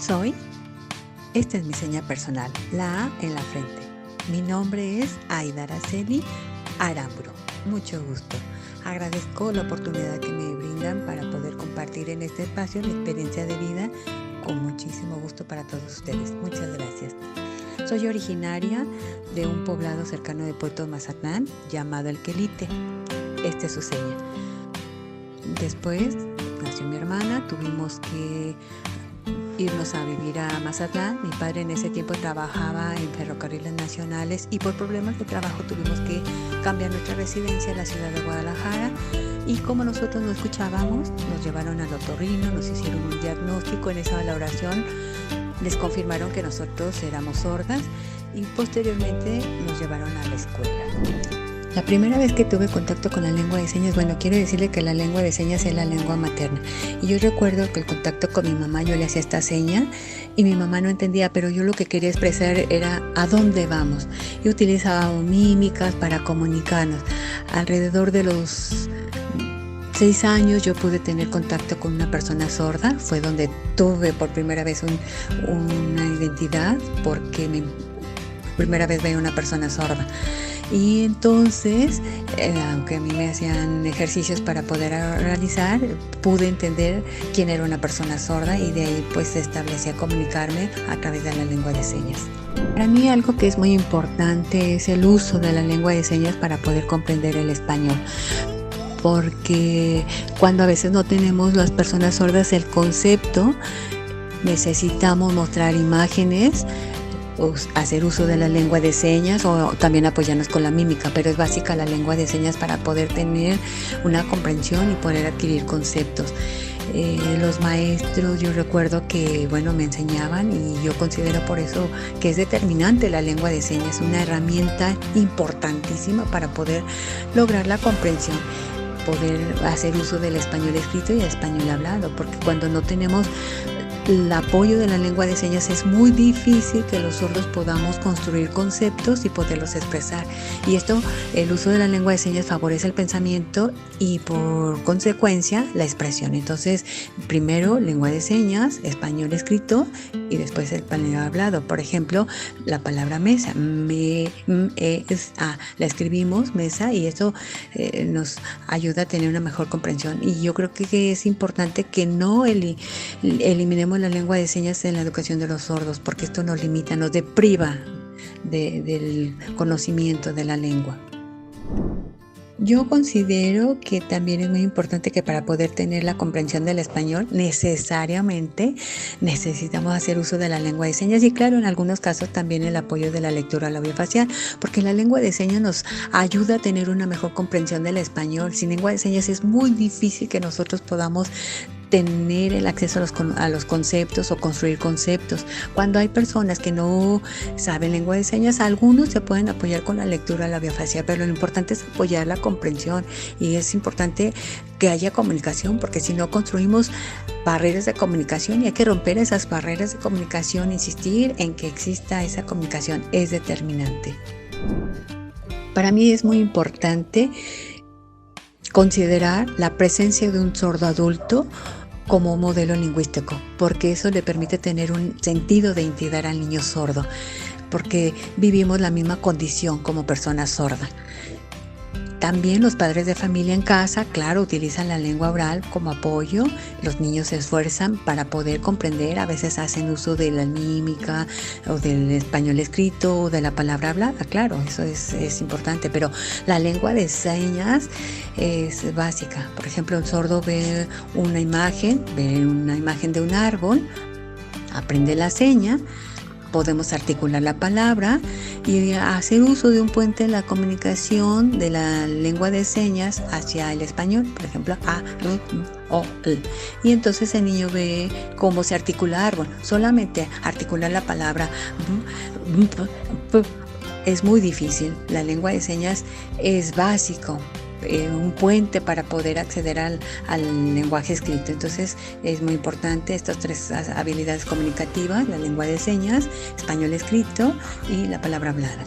soy? Esta es mi seña personal, la A en la frente. Mi nombre es Aida Araceli Aramburu. Mucho gusto. Agradezco la oportunidad que me brindan para poder compartir en este espacio mi experiencia de vida con muchísimo gusto para todos ustedes. Muchas gracias. Soy originaria de un poblado cercano de Puerto Mazatlán llamado El Quelite. Esta es su seña. Después nació mi hermana, tuvimos que irnos a vivir a Mazatlán. Mi padre en ese tiempo trabajaba en ferrocarriles nacionales y por problemas de trabajo tuvimos que cambiar nuestra residencia a la ciudad de Guadalajara. Y como nosotros no escuchábamos, nos llevaron al otorrino, nos hicieron un diagnóstico. En esa valoración les confirmaron que nosotros éramos sordas y posteriormente nos llevaron a la escuela. La primera vez que tuve contacto con la lengua de señas, quiero decirle que la lengua de señas es la lengua materna. Y yo recuerdo que el contacto con mi mamá, yo le hacía esta seña y mi mamá no entendía, pero yo lo que quería expresar era ¿a dónde vamos? Y utilizábamos mímicas para comunicarnos. Alrededor de los 6 años yo pude tener contacto con una persona sorda. Fue donde tuve por primera vez una identidad, porque primera vez veía una persona sorda. Y entonces, aunque a mí me hacían ejercicios para poder realizar, pude entender quién era una persona sorda y de ahí pues establecí a comunicarme a través de la lengua de señas. Para mí algo que es muy importante es el uso de la lengua de señas para poder comprender el español. Porque cuando a veces no tenemos las personas sordas el concepto, necesitamos mostrar imágenes, hacer uso de la lengua de señas o también apoyarnos con la mímica, pero es básica la lengua de señas para poder tener una comprensión y poder adquirir conceptos. Los maestros, yo recuerdo que me enseñaban y yo considero por eso que es determinante la lengua de señas, una herramienta importantísima para poder lograr la comprensión, poder hacer uso del español escrito y el español hablado, porque cuando no tenemos el apoyo de la lengua de señas es muy difícil que los sordos podamos construir conceptos y poderlos expresar. Y esto, el uso de la lengua de señas favorece el pensamiento y por consecuencia la expresión. Entonces, primero lengua de señas, español escrito y después el español hablado. Por ejemplo, la palabra mesa, la escribimos mesa y eso nos ayuda a tener una mejor comprensión. Y yo creo que es importante que no eliminemos la lengua de señas en la educación de los sordos, porque esto nos limita, nos depriva del conocimiento de la lengua. Yo considero que también es muy importante que para poder tener la comprensión del español necesariamente necesitamos hacer uso de la lengua de señas y claro, en algunos casos también el apoyo de la lectura labiofacial, porque la lengua de señas nos ayuda a tener una mejor comprensión del español. Sin lengua de señas es muy difícil que nosotros podamos tener el acceso a los conceptos o construir conceptos. Cuando hay personas que no saben lengua de señas, algunos se pueden apoyar con la lectura labiofacial, pero lo importante es apoyar la comprensión y es importante que haya comunicación, porque si no construimos barreras de comunicación y hay que romper esas barreras de comunicación, insistir en que exista esa comunicación es determinante. Para mí es muy importante considerar la presencia de un sordo adulto como modelo lingüístico, porque eso le permite tener un sentido de identidad al niño sordo, porque vivimos la misma condición como persona sorda. También los padres de familia en casa, claro, utilizan la lengua oral como apoyo. Los niños se esfuerzan para poder comprender, a veces hacen uso de la mímica o del español escrito o de la palabra hablada, claro, eso es importante, pero la lengua de señas es básica. Por ejemplo, un sordo ve una imagen de un árbol, aprende la seña, podemos articular la palabra y hacer uso de un puente en la comunicación de la lengua de señas hacia el español, por ejemplo, a, r, o, l. Y entonces el niño ve cómo se articula árbol. Solamente articular la palabra es muy difícil. La lengua de señas es básico. Un puente para poder acceder al lenguaje escrito. Entonces es muy importante estas 3 habilidades comunicativas: la lengua de señas, español escrito y la palabra hablada.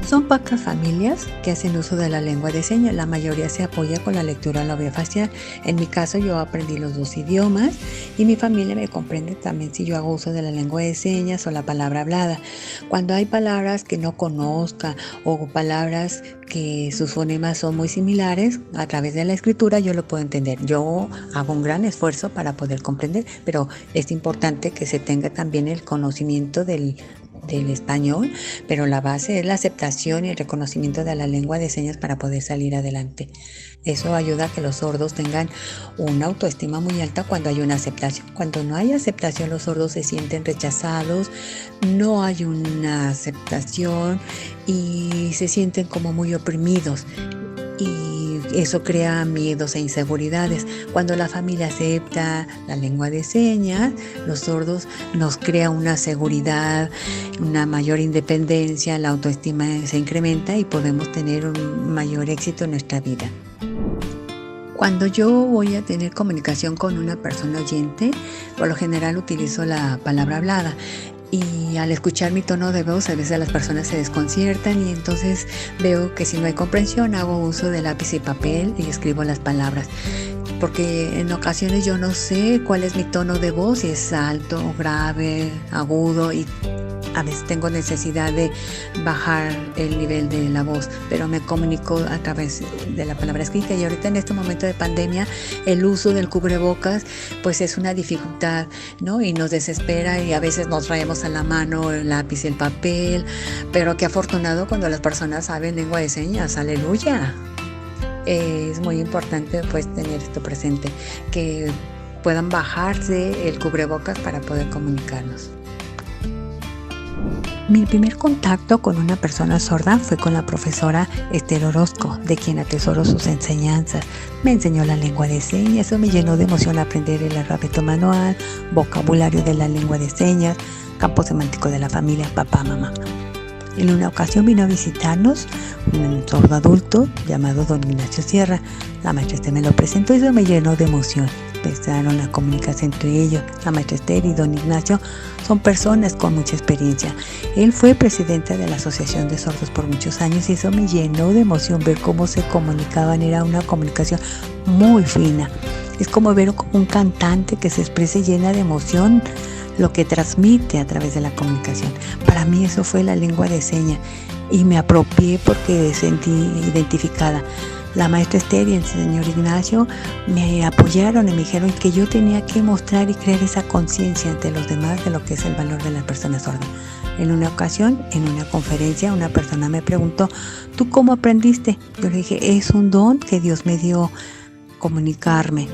Son pocas familias que hacen uso de la lengua de señas, la mayoría se apoya con la lectura labiofacial. En mi caso yo aprendí los dos idiomas y mi familia me comprende también si yo hago uso de la lengua de señas o la palabra hablada. Cuando hay palabras que no conozca o palabras que sus fonemas son muy similares, a través de la escritura yo lo puedo entender. Yo hago un gran esfuerzo para poder comprender, pero es importante que se tenga también el conocimiento del español, pero la base es la aceptación y el reconocimiento de la lengua de señas para poder salir adelante. Eso ayuda a que los sordos tengan una autoestima muy alta cuando hay una aceptación. Cuando no hay aceptación, los sordos se sienten rechazados, no hay una aceptación y se sienten como muy oprimidos. Y eso crea miedos e inseguridades. Cuando la familia acepta la lengua de señas, los sordos nos crea una seguridad, una mayor independencia, la autoestima se incrementa y podemos tener un mayor éxito en nuestra vida. Cuando yo voy a tener comunicación con una persona oyente, por lo general utilizo la palabra hablada. Y al escuchar mi tono de voz, a veces las personas se desconciertan y entonces veo que si no hay comprensión, hago uso de lápiz y papel y escribo las palabras. Porque en ocasiones yo no sé cuál es mi tono de voz, si es alto, grave, agudo, y a veces tengo necesidad de bajar el nivel de la voz, pero me comunico a través de la palabra escrita. Y ahorita en este momento de pandemia, el uso del cubrebocas pues es una dificultad, ¿no? Y nos desespera y a veces nos traemos a la mano el lápiz y el papel, pero qué afortunado cuando las personas saben lengua de señas, aleluya. Es muy importante pues tener esto presente, que puedan bajarse el cubrebocas para poder comunicarnos. Mi primer contacto con una persona sorda fue con la profesora Esther Orozco, de quien atesoro sus enseñanzas. Me enseñó la lengua de señas, eso me llenó de emoción aprender el alfabeto manual, vocabulario de la lengua de señas, campo semántico de la familia, papá, mamá. En una ocasión vino a visitarnos un sordo adulto llamado don Ignacio Sierra. La maestra Esther me lo presentó y eso me llenó de emoción. Empezaron a comunicarse entre ellos. La maestra Esther y don Ignacio son personas con mucha experiencia. Él fue presidente de la Asociación de Sordos por muchos años y eso me llenó de emoción ver cómo se comunicaban. Era una comunicación muy fina. Es como ver un cantante que se expresa llena de emoción lo que transmite a través de la comunicación. Para mí eso fue la lengua de señas y me apropié porque sentí identificada. La maestra Esther y el señor Ignacio me apoyaron y me dijeron que yo tenía que mostrar y crear esa conciencia ante los demás de lo que es el valor de las personas sordas. En una ocasión, en una conferencia, una persona me preguntó, ¿tú cómo aprendiste? Yo le dije, es un don que Dios me dio, comunicarme.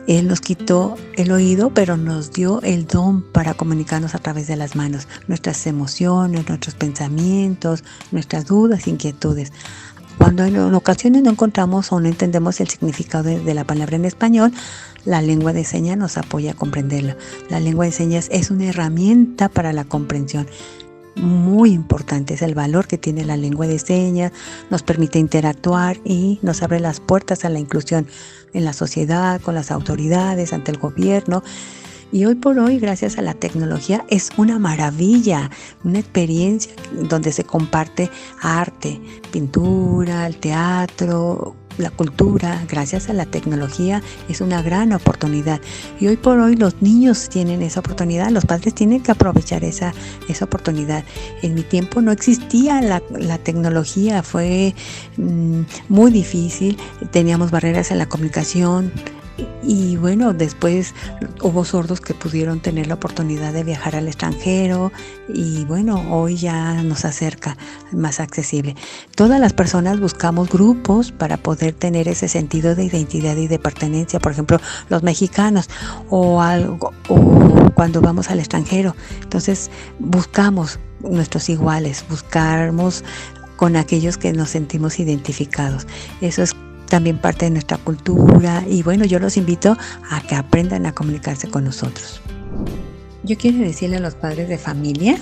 Él nos quitó el oído, pero nos dio el don para comunicarnos a través de las manos, nuestras emociones, nuestros pensamientos, nuestras dudas, inquietudes. Cuando en ocasiones no encontramos o no entendemos el significado de la palabra en español, la lengua de señas nos apoya a comprenderla. La lengua de señas es una herramienta para la comprensión. Muy importante es el valor que tiene la lengua de señas, nos permite interactuar y nos abre las puertas a la inclusión en la sociedad, con las autoridades, ante el gobierno. Y hoy por hoy, gracias a la tecnología, es una maravilla, una experiencia donde se comparte arte, pintura, el teatro, la cultura. Gracias a la tecnología es una gran oportunidad. Y hoy por hoy los niños tienen esa oportunidad, los padres tienen que aprovechar esa oportunidad. En mi tiempo no existía la tecnología, fue muy difícil, teníamos barreras en la comunicación. Y bueno, después hubo sordos que pudieron tener la oportunidad de viajar al extranjero y bueno, hoy ya nos acerca, más accesible. Todas las personas buscamos grupos para poder tener ese sentido de identidad y de pertenencia, por ejemplo, los mexicanos o cuando vamos al extranjero. Entonces buscamos nuestros iguales, buscamos con aquellos que nos sentimos identificados. Eso es también parte de nuestra cultura y bueno, yo los invito a que aprendan a comunicarse con nosotros. Yo quiero decirle a los padres de familia,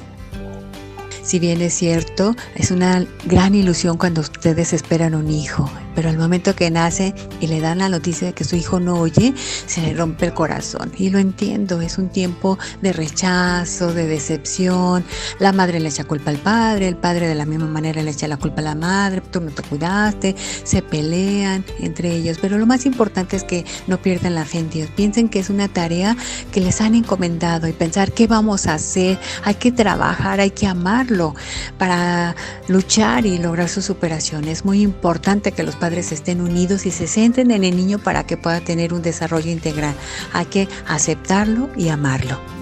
si bien es cierto, es una gran ilusión cuando ustedes esperan un hijo, pero al momento que nace y le dan la noticia de que su hijo no oye, se le rompe el corazón. Y lo entiendo, es un tiempo de rechazo, de decepción. La madre le echa culpa al padre, el padre de la misma manera le echa la culpa a la madre, tú no te cuidaste, se pelean entre ellos. Pero lo más importante es que no pierdan la fe en Dios. Piensen que es una tarea que les han encomendado y pensar qué vamos a hacer. Hay que trabajar, hay que amarlo para luchar y lograr su superación. Es muy importante que los padres estén unidos y se centren en el niño para que pueda tener un desarrollo integral. Hay que aceptarlo y amarlo.